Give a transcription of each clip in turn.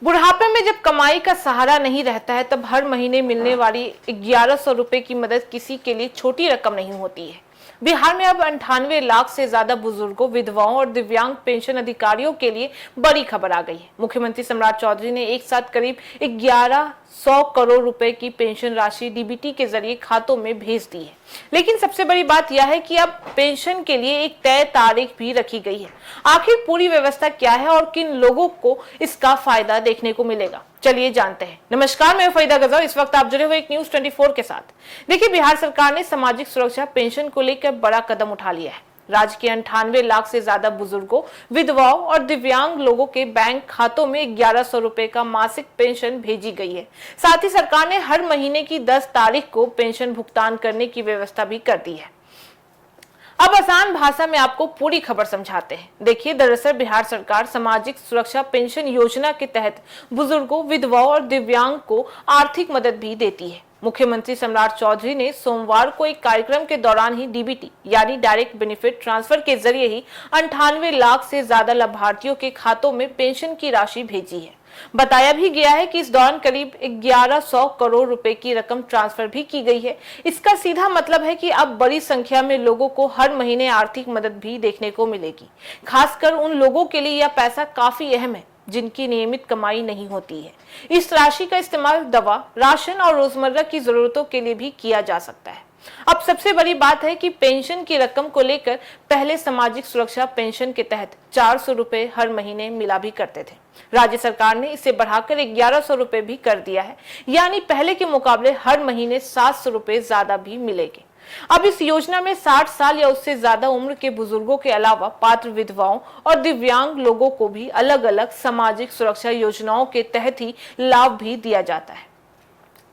बुढ़ापे में जब कमाई का सहारा नहीं रहता है तब हर महीने मिलने वाली 1100 रुपए की मदद किसी के लिए छोटी रकम नहीं होती है। बिहार में अब 98 लाख से ज्यादा बुजुर्गों, विधवाओं और दिव्यांग पेंशन अधिकारियों के लिए बड़ी खबर आ गई है। मुख्यमंत्री सम्राट चौधरी ने एक साथ करीब 1100 करोड़ रुपए की पेंशन राशि डीबीटी के जरिए खातों में भेज दी है। लेकिन सबसे बड़ी बात यह है कि अब पेंशन के लिए एक तय तारीख भी रखी गई है। आखिर पूरी व्यवस्था क्या है और किन लोगों को इसका फायदा देखने को मिलेगा, चलिए जानते हैं। नमस्कार, मैं फरीदा गजर। इस वक्त आप जुड़े हुए एक न्यूज 24 के साथ। देखिए, बिहार सरकार ने सामाजिक सुरक्षा पेंशन को लेकर बड़ा कदम उठा लिया है। राज्य के 98 लाख से ज्यादा बुजुर्गों, विधवाओं और दिव्यांग लोगों के बैंक खातों में 1100 रुपए का मासिक पेंशन भेजी गई है। साथ ही सरकार ने हर महीने की 10 तारीख को पेंशन भुगतान करने की व्यवस्था भी कर दी है। अब आसान भाषा में आपको पूरी खबर समझाते हैं। देखिए, दरअसल बिहार सरकार सामाजिक सुरक्षा पेंशन योजना के तहत बुजुर्गों, विधवाओं और दिव्यांग को आर्थिक मदद भी देती है। मुख्यमंत्री सम्राट चौधरी ने सोमवार को एक कार्यक्रम के दौरान ही डीबीटी यानी डायरेक्ट बेनिफिट ट्रांसफर के जरिए ही 98 लाख से ज्यादा लाभार्थियों के खातों में पेंशन की राशि भेजी है। बताया भी गया है कि इस दौरान करीब 1100 करोड़ रुपए की रकम ट्रांसफर भी की गई है। इसका सीधा मतलब है कि अब बड़ी संख्या में लोगों को हर महीने आर्थिक मदद भी देखने को मिलेगी। खासकर उन लोगों के लिए यह पैसा काफी अहम है जिनकी नियमित कमाई नहीं होती है। इस राशि का इस्तेमाल दवा, राशन और रोजमर्रा की जरूरतों के लिए भी किया जा सकता है। अब सबसे बड़ी बात है कि पेंशन की रकम को लेकर पहले सामाजिक सुरक्षा पेंशन के तहत 400 रुपए हर महीने मिला भी करते थे। राज्य सरकार ने इसे बढ़ाकर 1100 रुपए भी कर दिया है, यानी पहले के मुकाबले हर महीने 700 रुपए ज्यादा भी मिलेंगे। अब इस योजना में 60 साल या उससे ज्यादा उम्र के बुजुर्गों के अलावा पात्र विधवाओं और दिव्यांग लोगों को भी अलग अलग सामाजिक सुरक्षा योजनाओं के तहत ही लाभ भी दिया जाता है।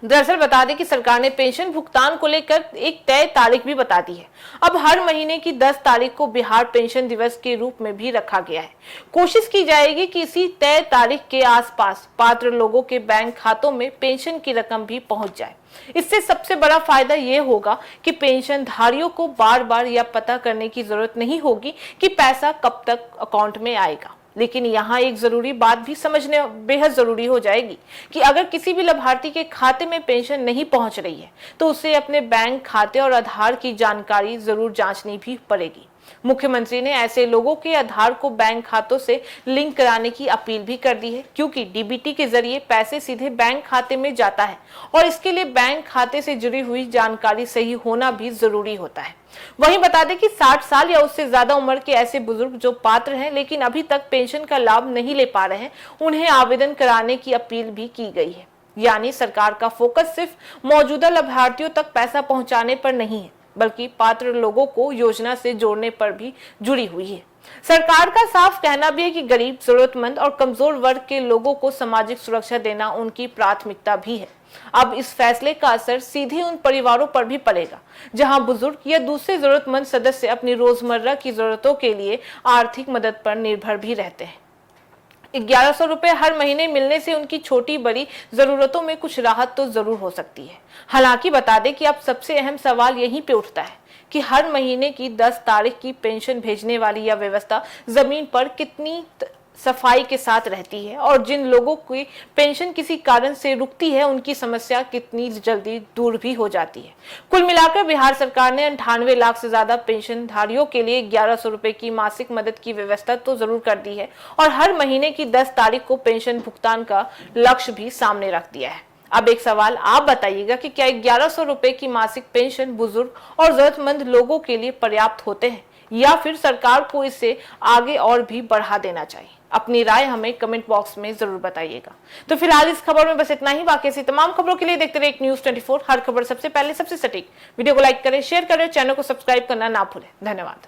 दरअसल बता दें कि सरकार ने पेंशन भुगतान को लेकर एक तय तारीख भी बता दी है। अब हर महीने की 10 तारीख को बिहार पेंशन दिवस के रूप में भी रखा गया है। कोशिश की जाएगी कि इसी तय तारीख के आसपास पात्र लोगों के बैंक खातों में पेंशन की रकम भी पहुंच जाए। इससे सबसे बड़ा फायदा ये होगा कि पेंशन धारियों को बार बार यह पता करने की जरूरत नहीं होगी कि पैसा कब तक अकाउंट में आएगा। लेकिन यहाँ एक जरूरी बात भी समझने बेहद जरूरी हो जाएगी कि अगर किसी भी लाभार्थी के खाते में पेंशन नहीं पहुंच रही है तो उसे अपने बैंक खाते और आधार की जानकारी जरूर जांचनी भी पड़ेगी। मुख्यमंत्री ने ऐसे लोगों के आधार को बैंक खातों से लिंक कराने की अपील भी कर दी है, क्योंकि डीबीटी के जरिए पैसे सीधे बैंक खाते में जाता है और इसके लिए बैंक खाते से जुड़ी हुई जानकारी सही होना भी जरूरी होता है। वहीं बता दें कि 60 साल या उससे ज्यादा उम्र के ऐसे बुजुर्ग जो पात्र हैं लेकिन अभी तक पेंशन का लाभ नहीं ले पा रहे हैं, उन्हें आवेदन कराने की अपील भी की गई है। यानी सरकार का फोकस सिर्फ मौजूदा लाभार्थियों तक पैसा पहुंचाने पर नहीं है, बल्कि पात्र लोगों को योजना से जोड़ने पर भी जुड़ी हुई है। सरकार का साफ कहना भी है कि गरीब, जरूरतमंद और कमजोर वर्ग के लोगों को सामाजिक सुरक्षा देना उनकी प्राथमिकता भी है। अब इस फैसले का असर सीधे उन परिवारों पर भी पड़ेगा जहां बुजुर्ग या दूसरे जरूरतमंद सदस्य अपनी रोजमर्रा की जरूरतों के लिए आर्थिक मदद पर निर्भर भी रहते हैं। 1100 रुपए हर महीने मिलने से उनकी छोटी बड़ी जरूरतों में कुछ राहत तो जरूर हो सकती है। हालांकि बता दें कि अब सबसे अहम सवाल यहीं पे उठता है कि हर महीने की 10 तारीख की पेंशन भेजने वाली यह व्यवस्था जमीन पर कितनी सफाई के साथ रहती है और जिन लोगों की पेंशन किसी कारण से रुकती है उनकी समस्या कितनी जल्दी दूर भी हो जाती है। कुल मिलाकर बिहार सरकार ने 98 लाख से ज्यादा पेंशन धारियों के लिए 1100 रुपए की मासिक मदद की व्यवस्था तो जरूर कर दी है और हर महीने की 10 तारीख को पेंशन भुगतान का लक्ष्य भी सामने रख दिया है। अब एक सवाल आप बताइएगा कि क्या 1100 रुपए की मासिक पेंशन बुजुर्ग और जरूरतमंद लोगों के लिए पर्याप्त होते हैं या फिर सरकार को इसे आगे और भी बढ़ा देना चाहिए? अपनी राय हमें कमेंट बॉक्स में जरूर बताइएगा। तो फिलहाल इस खबर में बस इतना ही। बाकी ऐसी तमाम खबरों के लिए देखते रहिए एक न्यूज 24। हर खबर सबसे पहले सबसे सटीक। वीडियो को लाइक करें, शेयर करें, चैनल को सब्सक्राइब करना ना भूलें। धन्यवाद।